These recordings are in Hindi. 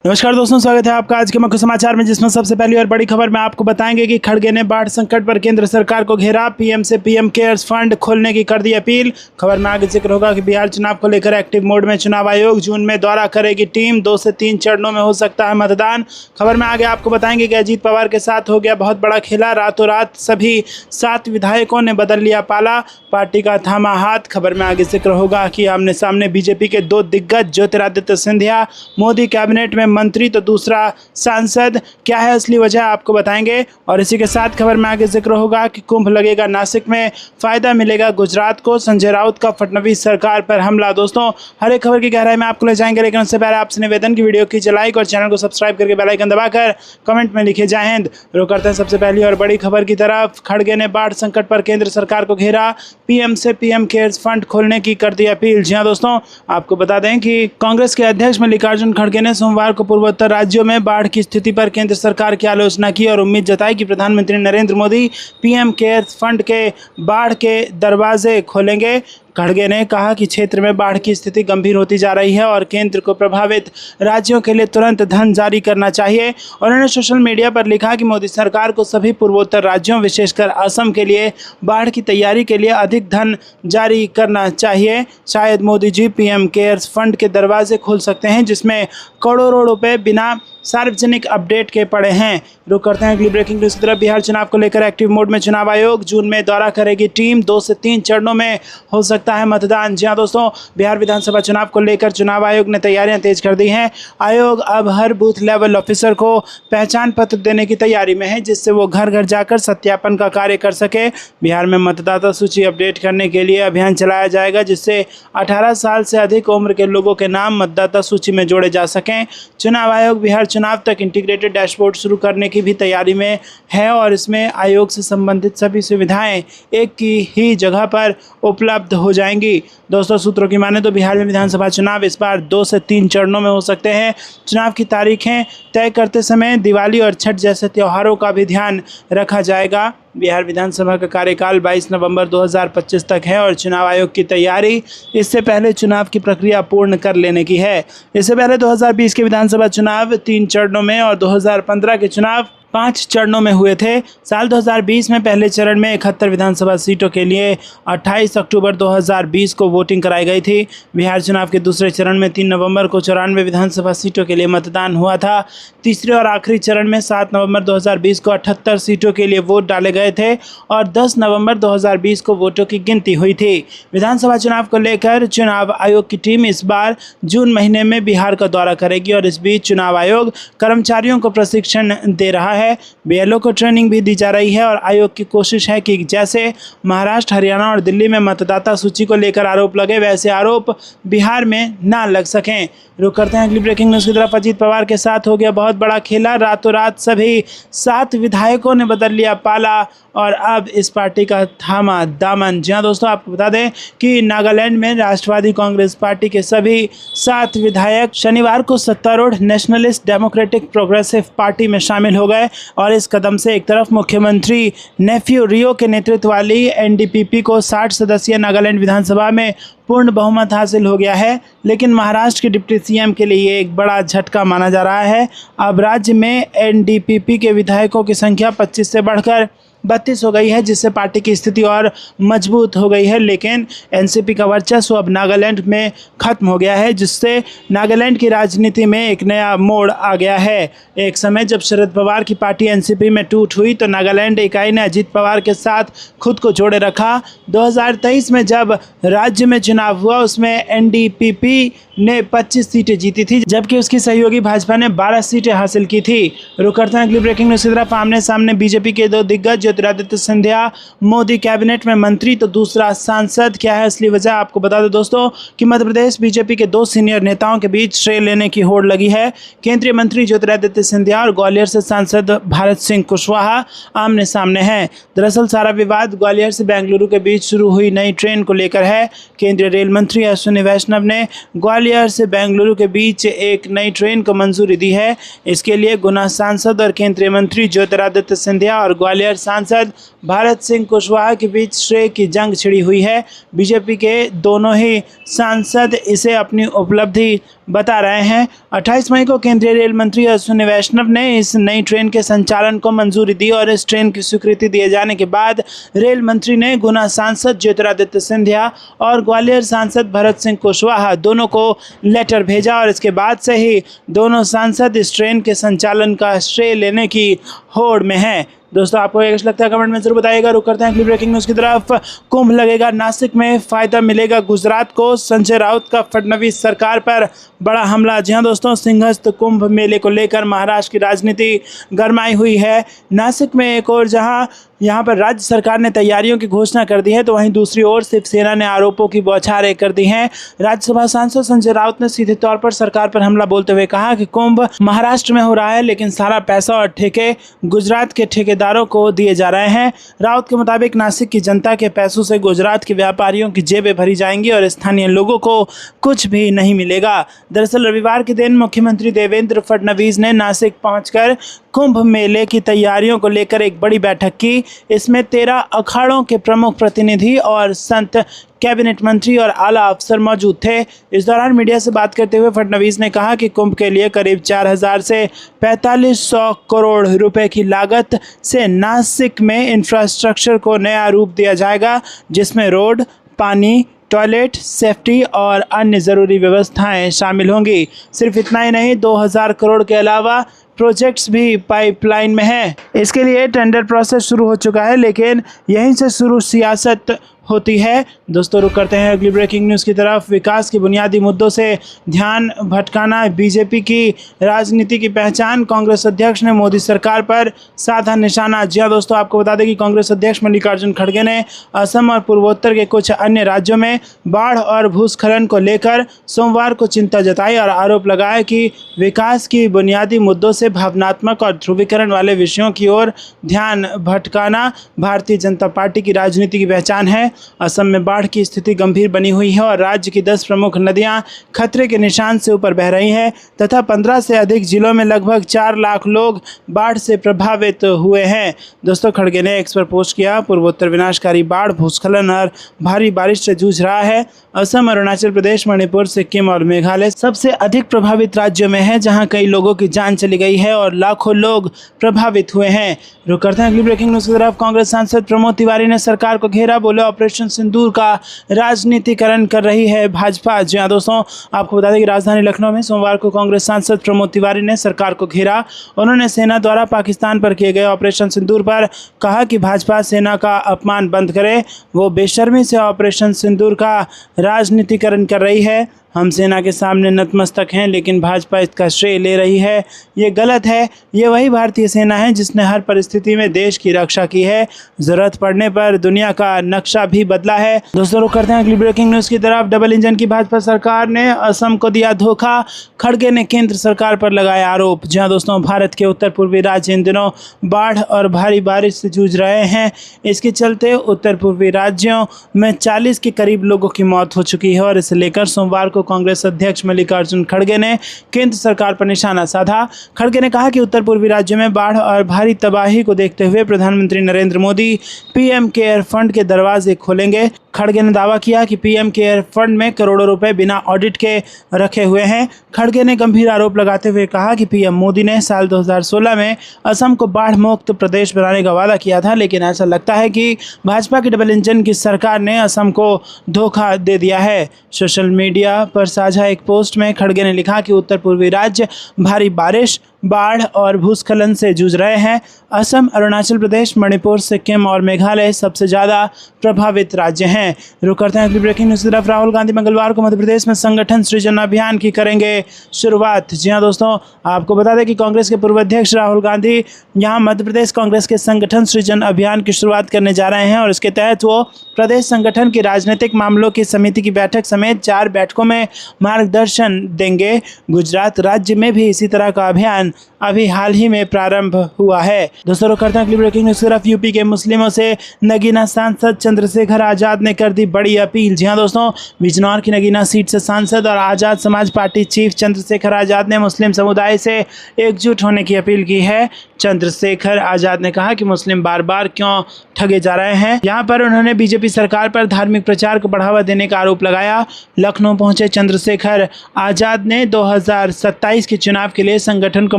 नमस्कार दोस्तों, स्वागत है आपका आज के मुख्य समाचार में, जिसमें सबसे पहली और बड़ी खबर में आपको बताएंगे कि खड़गे ने बाढ़ संकट पर केंद्र सरकार को घेरा। पीएम से पीएम केयर्स फंड खोलने की कर दी अपील। खबर में आगे जिक्र होगा कि बिहार चुनाव को लेकर एक्टिव मोड में चुनाव आयोग। जून में दौरा करेगी टीम। 2 से 3 चरणों में हो सकता है मतदान। खबर में आगे आपको बताएंगे कि अजीत पवार के साथ हो गया बहुत बड़ा खेला। रातों रात सभी 7 विधायकों ने बदल लिया पाला, पार्टी का थामा हाथ। खबर में आगे जिक्र होगा कि आमने सामने बीजेपी के 2 दिग्गज ज्योतिरादित्य सिंधिया, मोदी कैबिनेट में मंत्री तो दूसरा सांसद। क्या है असली वजह आपको बताएंगे। और इसी के साथ खबर में आगे जिक्र होगा कि कुंभ लगेगा नासिक में, फायदा मिलेगा गुजरात को। संजय राउत का फडणवीस सरकार पर हमला। दोस्तों, हर एक खबर की गहराई में आपको ले जाएंगे, लेकिन उससे पहले आपसे निवेदन की वीडियो कीजिए लाइक और चैनल को सब्सक्राइब करके बेल आइकन दबाकर कमेंट में लिखे जय हिंद। रुक करते हैं सबसे पहली और बड़ी खबर की तरफ। खड़गे ने बाढ़ संकट पर केंद्र सरकार को घेरा। पीएम से पीएम केयर्स फंड खोलने की कर दी अपील। जी हां दोस्तों, आपको बता दें कि कांग्रेस के अध्यक्ष मल्लिकार्जुन खड़गे ने सोमवार को पूर्वोत्तर राज्यों में बाढ़ की स्थिति पर केंद्र सरकार की आलोचना की और उम्मीद जताई कि प्रधानमंत्री Narendra Modi PM cares fund के बाढ़ के दरवाजे खोलेंगे। खड़गे ने कहा कि क्षेत्र में बाढ़ की स्थिति गंभीर होती जा रही है और केंद्र को प्रभावित राज्यों के लिए तुरंत धन जारी करना चाहिए। और उन्होंने सोशल मीडिया पर लिखा कि मोदी सरकार को सभी पूर्वोत्तर राज्यों, विशेषकर असम के लिए बाढ़ की तैयारी के लिए अधिक धन जारी करना चाहिए। शायद Modi ji PM cares fund के दरवाजे खोल सकते हैं, जिसमें करोड़ों रुपए बिना सार्वजनिक अपडेट के पड़े हैं। रुक करते हैं अगली ब्रेकिंग न्यूज़ की तरफ। बिहार चुनाव को लेकर एक्टिव मोड में चुनाव आयोग। जून में दौरा करेगी टीम। 2 से 3 चरणों में हो सकता है मतदान। जी हां दोस्तों, बिहार विधानसभा चुनाव को लेकर चुनाव आयोग ने तैयारियां तेज कर दी हैं। आयोग अब हर बूथ लेवल ऑफिसर को पहचान पत्र देने की तैयारी में है, जिससे वो घर घर जाकर सत्यापन का कार्य कर सके। बिहार में मतदाता सूची अपडेट करने के लिए अभियान चलाया जाएगा, जिससे 18 साल से अधिक उम्र के लोगों के नाम मतदाता सूची में जोड़े जा सकें। चुनाव आयोग बिहार चुनाव तक इंटीग्रेटेड डैशबोर्ड शुरू करने की भी तैयारी में है और इसमें आयोग से संबंधित सभी सुविधाएं एक की ही जगह पर उपलब्ध हो जाएंगी। दोस्तों, सूत्रों की माने तो बिहार में विधानसभा चुनाव इस बार 2 से 3 चरणों में हो सकते हैं। चुनाव की तारीखें तय करते समय दिवाली और छठ जैसे त्योहारों का भी ध्यान रखा जाएगा। बिहार विधानसभा का कार्यकाल 22 नवंबर 2025 तक है और चुनाव आयोग की तैयारी इससे पहले चुनाव की प्रक्रिया पूर्ण कर लेने की है। इससे पहले 2020 के विधानसभा चुनाव 3 चरणों में और 2015 के चुनाव 5 चरणों में हुए थे। साल 2020 में पहले चरण में 71 विधानसभा सीटों के लिए 28 अक्टूबर 2020 को वोटिंग कराई गई थी। बिहार चुनाव के दूसरे चरण में 3 नवंबर को 94 विधानसभा सीटों के लिए मतदान हुआ था। तीसरे और आखिरी चरण में 7 नवंबर 2020 को 78 सीटों के लिए वोट डाले गए थे और 10 नवंबर 2020 को वोटों की गिनती हुई थी। विधानसभा चुनाव को लेकर चुनाव आयोग की टीम इस बार जून महीने में बिहार का दौरा करेगी और इस बीच चुनाव आयोग कर्मचारियों को प्रशिक्षण दे रहा है। बीएलओ को ट्रेनिंग भी दी जा रही है और आयोग की कोशिश है कि जैसे महाराष्ट्र, हरियाणा और दिल्ली में मतदाता सूची को लेकर आरोप लगे, वैसे आरोप बिहार में ना लग सकें। रुक करते हैं अगली ब्रेकिंग न्यूज़ की तरफ। अजीत पवार के साथ हो गया बहुत बड़ा खेला। रातों रात सभी 7 विधायकों ने बदल लिया पाला और अब इस पार्टी का थामा दामन। जी हां दोस्तों, आपको बता दें कि नागालैंड में राष्ट्रवादी कांग्रेस पार्टी के सभी 7 विधायक शनिवार को सत्तारूढ़ नेशनलिस्ट डेमोक्रेटिक प्रोग्रेसिव पार्टी में शामिल हो गए और इस कदम से एक तरफ मुख्यमंत्री नेफ्यू रियो के नेतृत्व वाली एनडीपीपी को 60 सदस्यीय नागालैंड विधानसभा में पूर्ण बहुमत हासिल हो गया है, लेकिन महाराष्ट्र के डिप्टी सीएम के लिए ये एक बड़ा झटका माना जा रहा है। अब राज्य में एनडीपीपी के विधायकों की संख्या 25 से बढ़कर 32 हो गई है, जिससे पार्टी की स्थिति और मजबूत हो गई है। लेकिन एनसीपी का वर्चस्व अब नागालैंड में खत्म हो गया है, जिससे नागालैंड की राजनीति में एक नया मोड़ आ गया है। एक समय जब शरद पवार की पार्टी एनसीपी में टूट हुई तो नागालैंड इकाई ने अजीत पवार के साथ खुद को जोड़े रखा। 2023 में जब राज्य में चुनाव हुआ, उसमें एनडीपीपी ने 25 सीटें जीती थी, जबकि उसकी सहयोगी भाजपा ने 12 सीटें हासिल की थी। रुक करते हैं अगली ब्रेकिंग न्यूज़ की तरफ। आमने सामने बीजेपी के 2 दिग्गज ज्योतिरादित्य सिंधिया, मोदी कैबिनेट में मंत्री तो दूसरा सांसद। क्या है असली वजह आपको बता दो दोस्तों कि मध्य प्रदेश बीजेपी के 2 सीनियर नेताओं के बीच श्रेय लेने की होड़ लगी है। केंद्रीय मंत्री ज्योतिरादित्य सिंधिया और ग्वालियर से सांसद भारत सिंह कुशवाहा आमने सामने हैं। दरअसल सारा विवाद ग्वालियर से बेंगलुरु के बीच शुरू हुई नई ट्रेन को लेकर है। केंद्रीय रेल मंत्री अश्विनी वैष्णव ने ग्वालियर से बेंगलुरु के बीच एक नई ट्रेन को मंजूरी दी है। इसके लिए गुना सांसद और केंद्रीय मंत्री ज्योतिरादित्य सिंधिया और ग्वालियर सांसद भारत सिंह कुशवाहा के बीच श्रेय की जंग छिड़ी हुई है। बीजेपी के दोनों ही सांसद इसे अपनी उपलब्धि बता रहे हैं। 28 मई को केंद्रीय रेल मंत्री अश्विनी वैष्णव ने इस नई ट्रेन के संचालन को मंजूरी दी और इस ट्रेन की स्वीकृति दिए जाने के बाद रेल मंत्री ने गुना सांसद ज्योतिरादित्य सिंधिया और ग्वालियर सांसद भरत सिंह कुशवाहा दोनों को लेटर भेजा और इसके बाद से ही दोनों सांसद इस ट्रेन के संचालन का श्रेय लेने की होड़ में हैं। दोस्तों, आपको ये लगता है कमेंट में जरूर बताइएगा। रुक करते हैं अगली ब्रेकिंग न्यूज़ की तरफ। कुंभ लगेगा नासिक में, फायदा मिलेगा गुजरात को। संजय राउत का फडणवीस सरकार पर बड़ा हमला। जी हां दोस्तों, सिंहस्थ कुंभ मेले को लेकर महाराष्ट्र की राजनीति गरमाई हुई है। नासिक में एक और जहां यहाँ पर राज्य सरकार ने तैयारियों की घोषणा कर दी है, तो वहीं दूसरी ओर शिवसेना ने आरोपों की बौछारें कर दी हैं। राज्यसभा सांसद संजय राउत ने सीधे तौर पर सरकार पर हमला बोलते हुए कहा कि कुंभ महाराष्ट्र में हो रहा है, लेकिन सारा पैसा और ठेके गुजरात के ठेकेदारों को दिए जा रहे हैं। राउत के मुताबिक नासिक की जनता के पैसों से गुजरात के व्यापारियों की जेबें भरी जाएंगी और स्थानीय लोगों को कुछ भी नहीं मिलेगा। दरअसल रविवार के दिन मुख्यमंत्री देवेंद्र फडणवीस ने नासिक पहुंचकर कुंभ मेले की तैयारियों को लेकर एक बड़ी बैठक की। इसमें 13 अखाड़ों के प्रमुख प्रतिनिधि और संत, कैबिनेट मंत्री और आला अफसर मौजूद थे। इस दौरान मीडिया से बात करते हुए फडणवीस ने कहा कि कुंभ के लिए करीब 4000 से 4500 करोड़ रुपए की लागत से नासिक में इंफ्रास्ट्रक्चर को नया रूप दिया जाएगा, जिसमें रोड, पानी, टॉयलेट, सेफ्टी और अन्य ज़रूरी व्यवस्थाएं शामिल होंगी। सिर्फ इतना ही नहीं, 2000 करोड़ के अलावा प्रोजेक्ट्स भी पाइपलाइन में हैं। इसके लिए टेंडर प्रोसेस शुरू हो चुका है, लेकिन यहीं से शुरू सियासत होती है। दोस्तों, रुक करते हैं अगली ब्रेकिंग न्यूज़ की तरफ। विकास के बुनियादी मुद्दों से ध्यान भटकाना बीजेपी की राजनीति की पहचान, कांग्रेस अध्यक्ष ने मोदी सरकार पर साधा निशाना। जी हां दोस्तों, आपको बता दें कि कांग्रेस अध्यक्ष मल्लिकार्जुन खड़गे ने असम और पूर्वोत्तर के कुछ अन्य राज्यों में बाढ़ और भूस्खलन को लेकर सोमवार को चिंता जताई और आरोप लगाया कि विकास की बुनियादी मुद्दों से भावनात्मक और ध्रुवीकरण वाले विषयों की ओर ध्यान भटकाना भारतीय जनता पार्टी की राजनीति की पहचान है। असम में बाढ़ की स्थिति गंभीर बनी हुई है और राज्य की 10 प्रमुख नदियां खतरे के निशान से ऊपर बह रही हैं तथा 15 से अधिक जिलों में लगभग 4 लाख लोग बाढ़ से प्रभावित हुए हैं। दोस्तों, खड़गे ने एक्स पर पोस्ट किया, पूर्वोत्तर विनाशकारी बाढ़, भूस्खलन और भारी बारिश से जूझ रहा है। असम, अरुणाचल प्रदेश, मणिपुर, सिक्किम और मेघालय सबसे अधिक प्रभावित राज्यों में है, जहां कई लोगों की जान चली गई है और लाखों लोग प्रभावित हुए हैं। रुक करते हैं अगली ब्रेकिंग न्यूज़ की तरफ। कांग्रेस सांसद प्रमोद तिवारी ने सरकार को घेरा, बोले ऑपरेशन सिंदूर का राजनीतिकरण कर रही है भाजपा। जी हां दोस्तों, आपको बता दें कि राजधानी लखनऊ में सोमवार को कांग्रेस सांसद प्रमोद तिवारी ने सरकार को घेरा। उन्होंने सेना द्वारा पाकिस्तान पर किए गए ऑपरेशन सिंदूर पर कहा कि भाजपा सेना का अपमान बंद करे, वो बेशर्मी से ऑपरेशन सिंदूर का राजनीतिकरण कर रही है। हम सेना के सामने नतमस्तक हैं, लेकिन भाजपा इसका श्रेय ले रही है। ये गलत है। ये वही भारतीय सेना है जिसने हर परिस्थिति में देश की रक्षा की है, ज़रूरत पड़ने पर दुनिया का नक्शा भी बदला है। दोस्तों, रुक करते हैं अगली ब्रेकिंग न्यूज़ की तरफ। डबल इंजन की भाजपा सरकार ने असम को दिया धोखा, खड़गे ने केंद्र सरकार पर लगाए आरोप। जहां दोस्तों, भारत के उत्तर पूर्वी राज्य इन दिनों बाढ़ और भारी बारिश से जूझ रहे हैं। इसके चलते उत्तर पूर्वी राज्यों में 40 के करीब लोगों की मौत हो चुकी है और इसे लेकर सोमवार को कांग्रेस अध्यक्ष मल्लिकार्जुन खड़गे ने केंद्र सरकार पर निशाना साधा। खड़गे ने कहा कि उत्तर पूर्वी राज्यों में बाढ़ और भारी तबाही को देखते हुए प्रधानमंत्री Narendra Modi PM care fund के दरवाजे खोलेंगे। खड़गे ने दावा किया कि पीएम केयर फंड में करोड़ों रुपए बिना ऑडिट के रखे हुए हैं। खड़गे ने गंभीर आरोप लगाते हुए कहा कि पीएम मोदी ने साल 2016 में असम को बाढ़ मुक्त प्रदेश बनाने का वादा किया था, लेकिन ऐसा लगता है कि भाजपा की डबल इंजन की सरकार ने असम को धोखा दे दिया है। सोशल मीडिया पर साझा एक पोस्ट में खड़गे ने लिखा कि उत्तर पूर्वी राज्य भारी बारिश, बाढ़ और भूस्खलन से जूझ रहे हैं। असम, अरुणाचल प्रदेश, मणिपुर, सिक्किम और मेघालय सबसे ज़्यादा प्रभावित राज्य हैं। रुक करते हैं अगली ब्रेकिंग न्यूज़ की तरफ। राहुल गांधी मंगलवार को मध्य प्रदेश में संगठन सृजन अभियान की करेंगे शुरुआत। जी हां दोस्तों, आपको बता दें कि कांग्रेस के पूर्व अध्यक्ष राहुल गांधी यहां मध्य प्रदेश कांग्रेस के संगठन सृजन अभियान की शुरुआत करने जा रहे हैं और इसके तहत वो प्रदेश संगठन की राजनीतिक मामलों की समिति की बैठक समेत 4 बैठकों में मार्गदर्शन देंगे। गुजरात राज्य में भी इसी तरह का अभियान अभी हाल ही में प्रारंभ हुआ है। दोस्तों, रुक करते हैं अगली ब्रेकिंग न्यूज़ की तरफ। यूपी के मुस्लिमों से नगीना सांसद चंद्रशेखर आज़ाद ने कर दी बड़ी अपील। जी हां दोस्तों, बिजनौर की नगीना सीट से सांसद और आज़ाद समाज पार्टी चीफ चंद्रशेखर आज़ाद ने मुस्लिम समुदाय से एकजुट होने की अपील की है। चंद्रशेखर आज़ाद ने कहा कि मुस्लिम बार बार क्यों ठगे जा रहे हैं। यहाँ पर उन्होंने बीजेपी सरकार पर धार्मिक प्रचार को बढ़ावा देने का आरोप लगाया। लखनऊ पहुंचे चंद्रशेखर आजाद ने 2027 के चुनाव के लिए संगठन को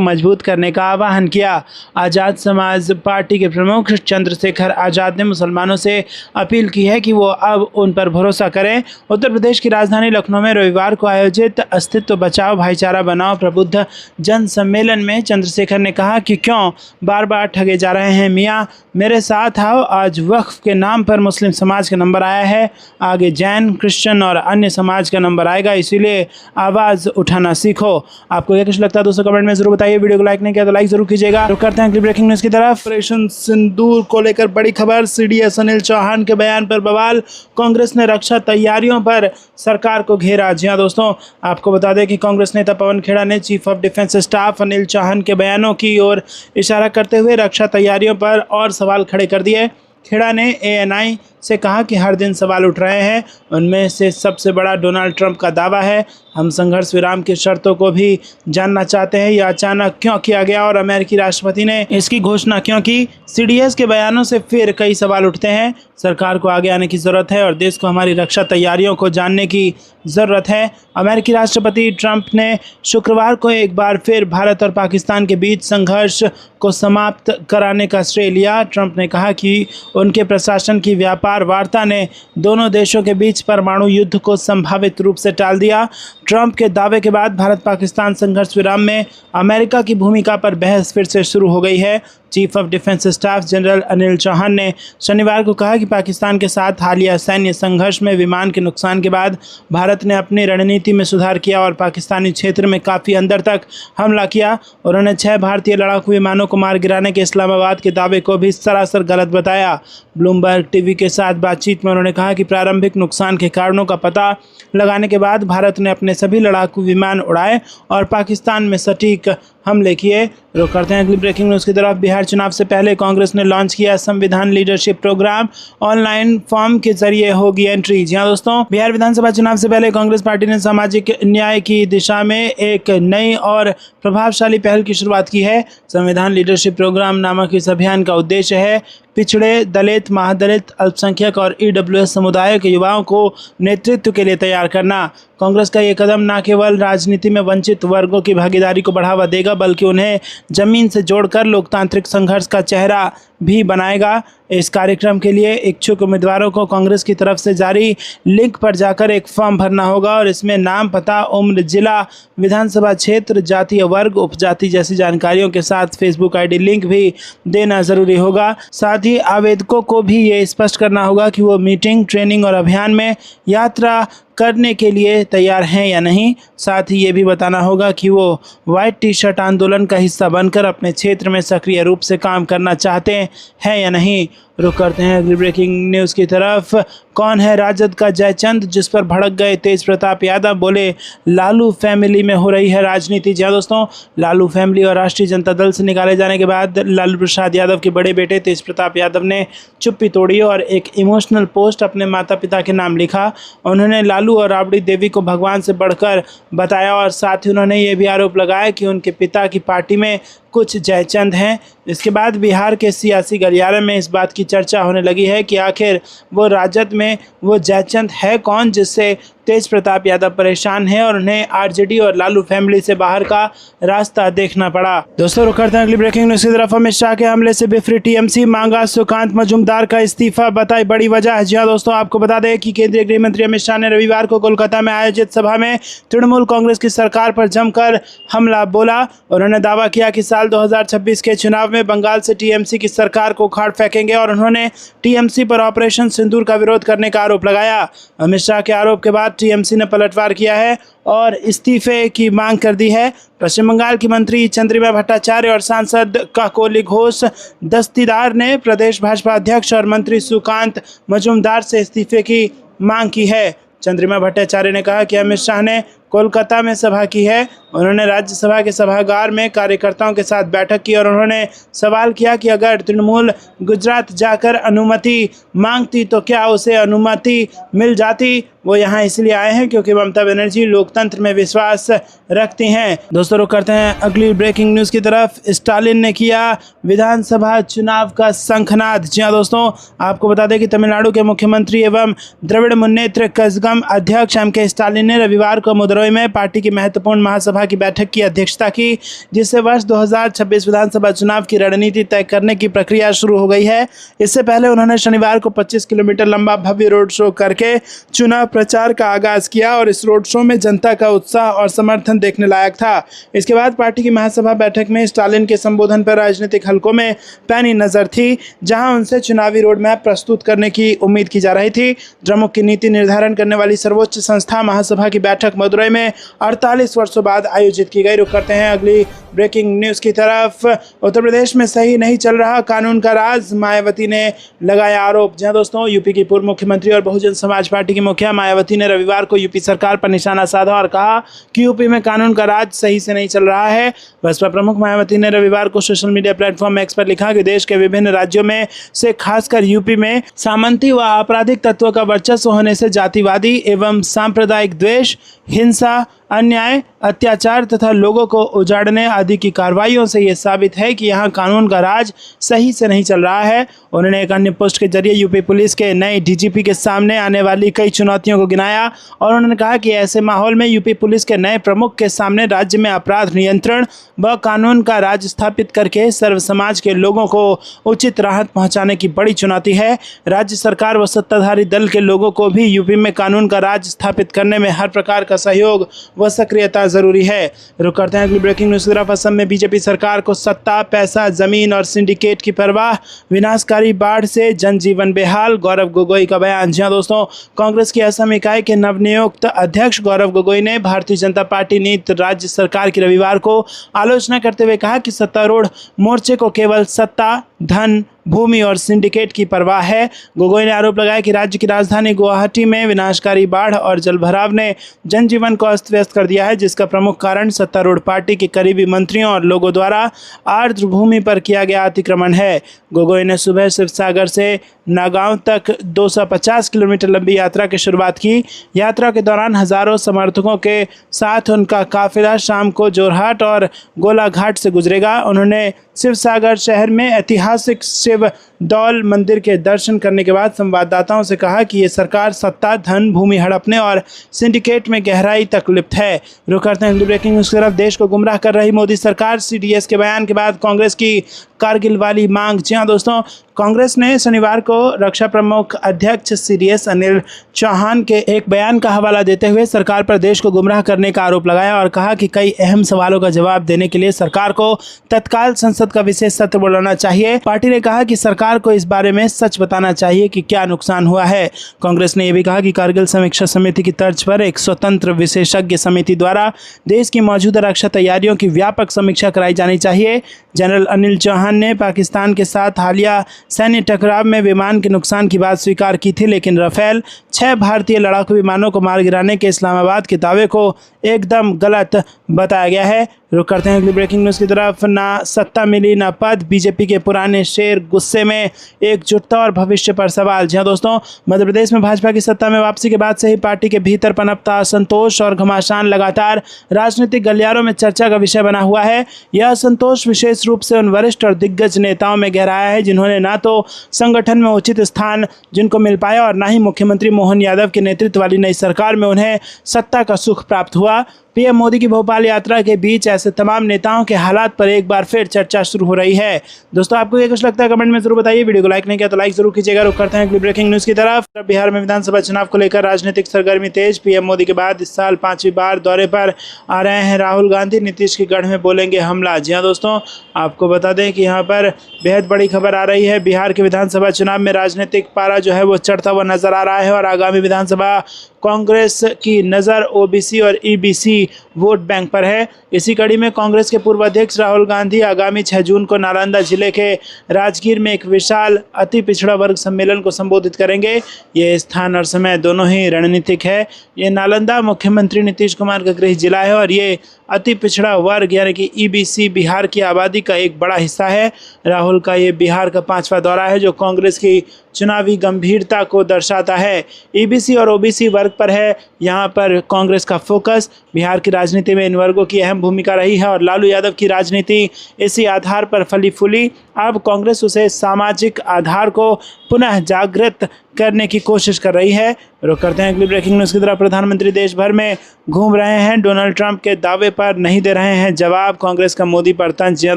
मजबूत करने का आह्वान किया। आजाद समाज पार्टी के प्रमुख चंद्रशेखर आजाद ने मुसलमानों से अपील की है कि वो अब उन पर भरोसा करें। उत्तर प्रदेश की राजधानी लखनऊ में रविवार को आयोजित अस्तित्व बचाओ भाईचारा बनाओ प्रबुद्ध जन सम्मेलन में चंद्रशेखर ने कहा कि क्यों बार बार ठगे जा रहे हैं मियाँ, मेरे साथ आओ। आज वक्फ के नाम पर मुस्लिम समाज का नंबर आया है, आगे जैन, क्रिश्चियन और अन्य समाज का नंबर आएगा, इसीलिए आवाज़ उठाना सीखो। आपको क्या कुछ लगता है दोस्तों कमेंट में जरूर बताइए। वीडियो को लाइक नहीं किया तो लाइक जरूर कीजिएगा। तो करते हैं अगली ब्रेकिंग न्यूज़ की तरफ। ऑपरेशन सिंदूर को लेकर बड़ी खबर। सीडीएस अनिल चौहान के बयान पर बवाल। कांग्रेस ने रक्षा तैयारियों पर सरकार को घेरा। जी हाँ दोस्तों, आपको बता दें कि कांग्रेस नेता पवन खेड़ा ने chief of defence staff Anil Chauhan के बयानों की ओर इशारा करते हुए रक्षा तैयारियों पर और सवाल खड़े कर दिए। खेड़ा ने एएनआई से कहा कि हर दिन सवाल उठ रहे हैं, उनमें से सबसे बड़ा डोनाल्ड ट्रंप का दावा है। हम संघर्ष विराम की शर्तों को भी जानना चाहते हैं, यह अचानक क्यों किया गया और अमेरिकी राष्ट्रपति ने इसकी घोषणा क्यों की। सीडीएस के बयानों से फिर कई सवाल उठते हैं। सरकार को आगे आने की ज़रूरत है और देश को हमारी रक्षा तैयारियों को जानने की ज़रूरत है। अमेरिकी राष्ट्रपति ट्रंप ने शुक्रवार को एक बार फिर भारत और पाकिस्तान के बीच संघर्ष को समाप्त कराने का श्रेय लिया। ट्रंप ने कहा कि उनके प्रशासन की व्यापार वार्ता ने दोनों देशों के बीच परमाणु युद्ध को संभावित रूप से टाल दिया। ट्रंप के दावे के बाद भारत पाकिस्तान संघर्ष विराम में अमेरिका की भूमिका पर बहस फिर से शुरू हो गई है। Chief of defence staff general Anil Chauhan ने शनिवार को कहा कि पाकिस्तान के साथ हालिया सैन्य संघर्ष में विमान के नुकसान के बाद भारत ने अपनी रणनीति में सुधार किया और पाकिस्तानी क्षेत्र में काफ़ी अंदर तक हमला किया। उन्होंने 6 भारतीय लड़ाकू विमानों को मार गिराने के इस्लामाबाद के दावे को भी सरासर गलत बताया। ब्लूमबर्ग टीवी के साथ बातचीत में उन्होंने कहा कि प्रारंभिक नुकसान के कारणों का पता लगाने के बाद भारत ने अपने सभी लड़ाकू विमान उड़ाए और पाकिस्तान में सटीक हमले किए। रुक करते हैं अगली ब्रेकिंग न्यूज़ की तरफ। बिहार चुनाव से पहले कांग्रेस ने लॉन्च किया संविधान लीडरशिप प्रोग्राम, ऑनलाइन फॉर्म के जरिए होगी एंट्री। जी हाँ दोस्तों, बिहार विधानसभा चुनाव से पहले कांग्रेस पार्टी ने सामाजिक न्याय की दिशा में एक नई और प्रभावशाली पहल की शुरुआत की है। संविधान लीडरशिप प्रोग्राम नामक इस अभियान का उद्देश्य है पिछड़े, दलित, महादलित, अल्पसंख्यक और ईडब्ल्यूएस समुदाय के युवाओं को नेतृत्व के लिए तैयार करना। कांग्रेस का ये कदम न केवल राजनीति में वंचित वर्गों की भागीदारी को बढ़ावा देगा बल्कि उन्हें जमीन से जोड़कर लोकतांत्रिक संघर्ष का चेहरा भी बनाएगा। इस कार्यक्रम के लिए इच्छुक उम्मीदवारों को कांग्रेस की तरफ से जारी लिंक पर जाकर एक फॉर्म भरना होगा और इसमें नाम, पता, उम्र, जिला, विधानसभा क्षेत्र, जातीय वर्ग, उपजाति जैसी जानकारियों के साथ फेसबुक आईडी लिंक भी देना जरूरी होगा। साथ ही आवेदकों को भी ये स्पष्ट करना होगा कि वो मीटिंग, ट्रेनिंग और अभियान में यात्रा करने के लिए तैयार हैं या नहीं। साथ ही ये भी बताना होगा कि वो व्हाइट टी शर्ट आंदोलन का हिस्सा बनकर अपने क्षेत्र में सक्रिय रूप से काम करना चाहते हैं या नहीं। रुक करते हैं अगली ब्रेकिंग न्यूज़ की तरफ। कौन है राजद का जयचंद, जिस पर भड़क गए तेज प्रताप यादव, बोले लालू फैमिली में हो रही है राजनीति। जी दोस्तों, लालू फैमिली और राष्ट्रीय जनता दल से निकाले जाने के बाद लालू प्रसाद यादव के बड़े बेटे तेज प्रताप यादव ने चुप्पी तोड़ी और एक इमोशनल पोस्ट अपने माता पिता के नाम लिखा। उन्होंने लालू और राबड़ी देवी को भगवान से बढ़कर बताया और साथ ही उन्होंने ये भी आरोप लगाया कि उनके पिता की पार्टी में कुछ जयचंद हैं। इसके बाद बिहार के सियासी गलियारे में इस बात की चर्चा होने लगी है कि आखिर वो राजद में वो जयचंद है कौन जिससे तेज प्रताप यादव परेशान है और उन्हें आरजेडी और लालू फैमिली से बाहर का रास्ता देखना पड़ा। दोस्तों रुक करते हैं अगली ब्रेकिंग न्यूज़ की तरफ। अमित शाह के हमले से बिफरी टीएमसी, मांगा सुकांत मजूमदार का इस्तीफा, बताई बड़ी वजह। जी हाँ दोस्तों, आपको बता दें कि केंद्रीय गृह मंत्री अमित शाह ने रविवार को कोलकाता में आयोजित सभा में तृणमूल कांग्रेस की सरकार पर जमकर हमला बोला। उन्होंने दावा किया कि साल 2026 के चुनाव में बंगाल से टीएमसी की सरकार को उखाड़ फेंकेंगे और उन्होंने टीएमसी पर ऑपरेशन सिंदूर का विरोध करने का आरोप लगाया। अमित शाह के आरोप के बाद टीएमसी ने पलटवार किया है और इस्तीफे की मांग कर दी है। पश्चिम बंगाल की मंत्री चंद्रिमा भट्टाचार्य और सांसद काकोली घोष दस्तीदार ने प्रदेश भाजपा अध्यक्ष और मंत्री सुकांत मजूमदार से इस्तीफे की मांग की है। चंद्रिमा भट्टाचार्य ने कहा कि अमित शाह ने कोलकाता में सभा की है। उन्होंने राज्यसभा के सभागार में कार्यकर्ताओं के साथ बैठक की और उन्होंने सवाल किया कि अगर तृणमूल गुजरात जाकर अनुमति मांगती तो क्या उसे अनुमति मिल जाती। वो यहाँ इसलिए आए हैं क्योंकि ममता बनर्जी लोकतंत्र में विश्वास रखती हैं। दोस्तों रुक करते हैं अगली ब्रेकिंग न्यूज़ की तरफ। स्टालिन ने किया विधानसभा चुनाव का शंखनाद। जी हाँ दोस्तों, आपको बता दें कि तमिलनाडु के मुख्यमंत्री एवं द्रविड़ मुन्नेत्र कज़गम अध्यक्ष एम.के. स्टालिन ने रविवार को मदुरई में पार्टी की महत्वपूर्ण महासभा की बैठक की अध्यक्षता की, जिससे वर्ष 2026 विधानसभा चुनाव की रणनीति तय करने की प्रक्रिया शुरू हो गई है। इससे पहले उन्होंने शनिवार को 25 किलोमीटर लंबा भव्य रोड शो करके चुनाव प्रचार का आगाज किया और इस रोड शो में जनता का उत्साह और समर्थन देखने लायक था। इसके बाद पार्टी की महासभा बैठक में स्टालिन के संबोधन पर राजनीतिक हलकों में पैनी नजर थी, जहां उनसे चुनावी रोड मैप प्रस्तुत करने की उम्मीद की जा रही थी। द्रमुक की नीति निर्धारण करने वाली सर्वोच्च संस्था महासभा की बैठक मदुरई में 48 वर्षों बाद आयोजित की गई। रुक करते हैं अगली ब्रेकिंग न्यूज़ की तरफ। उत्तर प्रदेश में सही नहीं चल रहा कानून का राज, मायावती ने लगाया आरोप। जहां दोस्तों, यूपी की पूर्व मुख्यमंत्री और बहुजन समाज पार्टी की मुखिया मायावती ने रविवार को यूपी सरकार पर निशाना साधा और कहा कि यूपी में कानून का राज सही से नहीं चल रहा है। बसपा प्रमुख मायावती ने रविवार को सोशल मीडिया प्लेटफॉर्म एक्स पर लिखा कि देश के विभिन्न राज्यों में से खासकर यूपी में सामंती व आपराधिक तत्वों का वर्चस्व होने से जातिवादी एवं सांप्रदायिक द्वेष, हिंसा, अन्याय, अत्याचार तथा लोगों को उजाड़ने आदि की कार्रवाइयों से ये साबित है कि यहाँ कानून का राज सही से नहीं चल रहा है। उन्होंने एक अन्य पोस्ट के जरिए यूपी पुलिस के नए डीजीपी के सामने आने वाली कई चुनौतियों को गिनाया और उन्होंने कहा कि ऐसे माहौल में यूपी पुलिस के नए प्रमुख के सामने राज्य में अपराध नियंत्रण व कानून का राज स्थापित करके सर्व समाज के लोगों को उचित राहत पहुँचाने की बड़ी चुनौती है। राज्य सरकार व सत्ताधारी दल के लोगों को भी यूपी में कानून का राज स्थापित करने में हर प्रकार का सहयोग व सक्रियता जरूरी है। रुक करते हैं अगली ब्रेकिंग न्यूज़ की तरफ। असम में बीजेपी सरकार को सत्ता, पैसा, जमीन और सिंडिकेट की परवाह, विनाशकारी बाढ़ से जनजीवन बेहाल, गौरव गोगोई का बयान। जी हाँ दोस्तों, कांग्रेस की असम इकाई के नवनियुक्त अध्यक्ष गौरव गोगोई ने भारतीय जनता पार्टी नीति राज्य सरकार की रविवार को आलोचना करते हुए कहा कि सत्तारूढ़ मोर्चे को केवल सत्ता, धन, भूमि और सिंडिकेट की परवाह है। गोगोई ने आरोप लगाया कि राज्य की राजधानी गुवाहाटी में विनाशकारी बाढ़ और जलभराव ने जनजीवन को अस्त व्यस्त कर दिया है, जिसका प्रमुख कारण सत्तारूढ़ पार्टी के करीबी मंत्रियों और लोगों द्वारा आर्द्र भूमि पर किया गया अतिक्रमण है। गोगोई ने सुबह शिवसागर से नागांव तक 250 किलोमीटर लंबी यात्रा की शुरुआत की। यात्रा के दौरान हजारों समर्थकों के साथ उनका काफिला शाम को जोरहाट और गोलाघाट से गुजरेगा। उन्होंने शिवसागर शहर में ऐतिहासिक शिव दौल मंदिर के दर्शन करने के बाद संवाददाताओं से कहा कि ये सरकार सत्ता, धन, भूमि हड़पने और सिंडिकेट में गहराई तक लिप्त है। रुक करते हैं ब्रेकिंग न्यूज़ की तरफ। देश को गुमराह कर रही मोदी सरकार, सीडीएस के बयान के बाद कांग्रेस की कारगिल वाली मांग। जी हाँ दोस्तों, कांग्रेस ने शनिवार को रक्षा प्रमुख अध्यक्ष सीडीएस अनिल चौहान के एक बयान का हवाला देते हुए सरकार पर देश को गुमराह करने का आरोप लगाया और कहा कि कई अहम सवालों का जवाब देने के लिए सरकार को तत्काल संसद का विशेष सत्र बुलाना चाहिए। पार्टी ने कहा कि सरकार को इस बारे में सच बताना चाहिए कि क्या नुकसान हुआ है। कांग्रेस ने यह भी कहा कि कारगिल समीक्षा समिति की तर्ज पर एक स्वतंत्र विशेषज्ञ समिति द्वारा देश की मौजूदा रक्षा तैयारियों की व्यापक समीक्षा कराई जानी चाहिए। जनरल अनिल चौहान ने पाकिस्तान के साथ हालिया सैन्य टकराव में विमान के नुकसान की बात स्वीकार की थी, लेकिन राफेल 6 भारतीय लड़ाकू विमानों को मार गिराने के इस्लामाबाद के दावे को एकदम गलत बताया गया है। रुक करते हैं अगली ब्रेकिंग न्यूज़ की तरफ। ना सत्ता मिली ना पद, बीजेपी के पुराने शेर गुस्से में, एकजुटता और भविष्य पर सवाल। जी हाँ दोस्तों, मध्य प्रदेश में भाजपा की सत्ता में वापसी के बाद से ही पार्टी के भीतर पनपता असंतोष और घमासान लगातार राजनीतिक गलियारों में चर्चा का विषय बना हुआ है। यह असंतोष विशेष रूप से उन वरिष्ठ और दिग्गज नेताओं में गहराया है जिन्होंने ना तो संगठन में उचित स्थान जिनको मिल पाया और ना ही मुख्यमंत्री मोहन यादव के नेतृत्व वाली नई सरकार में उन्हें सत्ता का सुख प्राप्त हुआ। पीएम मोदी की भोपाल यात्रा के बीच ऐसे तमाम नेताओं के हालात पर एक बार फिर चर्चा शुरू हो रही है। दोस्तों, आपको ये कुछ लगता है कमेंट में जरूर बताइए। वीडियो को लाइक नहीं किया तो लाइक जरूर कीजिएगा। रुक करते हैं अगली ब्रेकिंग न्यूज़ की तरफ। बिहार में विधानसभा चुनाव को लेकर राजनीतिक सरगर्मी तेज। पीएम मोदी के बाद इस साल 5वीं बार दौरे पर आ रहे हैं राहुल गांधी। नीतीश के गढ़ में बोलेंगे हमला। जी हाँ दोस्तों, आपको बता दें कि यहाँ पर बेहद बड़ी खबर आ रही है। बिहार के विधानसभा चुनाव में राजनीतिक पारा जो है वो चढ़ता हुआ नजर आ रहा है और आगामी विधानसभा कांग्रेस की नज़र ओबीसी और ईबीसी वोट बैंक पर है। इसी कड़ी कड़ी में कांग्रेस के पूर्व अध्यक्ष राहुल गांधी आगामी 6 जून को नालंदा जिले के राजगीर में एक विशाल अति पिछड़ा वर्ग सम्मेलन को संबोधित करेंगे। ये स्थान और समय दोनों ही रणनीतिक है। ये नालंदा मुख्यमंत्री नीतीश कुमार का गृह जिला है और ये अति पिछड़ा वर्ग यानी कि ईबीसी बिहार की आबादी का एक बड़ा हिस्सा है। राहुल का ये बिहार का 5वां दौरा है जो कांग्रेस की चुनावी गंभीरता को दर्शाता है। ईबीसी और ओबीसी वर्ग पर है यहाँ पर कांग्रेस का फोकस। बिहार की राजनीति में इन वर्गों की अहम भूमिका रही है और लालू यादव की राजनीति इसी आधार पर फली फूली। अब कांग्रेस उसे सामाजिक आधार को पुनः जागृत करने की कोशिश कर रही है। रुक करते हैं अगली ब्रेकिंग न्यूज़ की तरफ। प्रधानमंत्री देश भर में घूम रहे हैं, डोनाल्ड ट्रंप के दावे पर नहीं दे रहे हैं जवाब। कांग्रेस का मोदी पर तंज। जी हां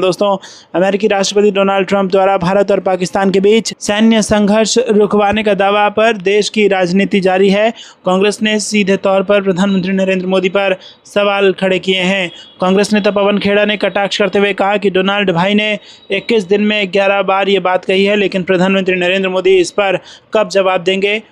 दोस्तों, अमेरिकी राष्ट्रपति डोनाल्ड ट्रंप द्वारा भारत और पाकिस्तान के बीच सैन्य संघर्ष रुकवाने का दावा पर देश की राजनीति जारी है। कांग्रेस ने सीधे तौर पर प्रधानमंत्री नरेंद्र मोदी पर सवाल खड़े किए हैं। कांग्रेस नेता पवन खेड़ा ने कटाक्ष करते हुए कहा कि डोनाल्ड भाई ने 21 दिन में 11 बार ये बात कही है, लेकिन प्रधानमंत्री नरेंद्र मोदी इस पर कब जवाब देंगे।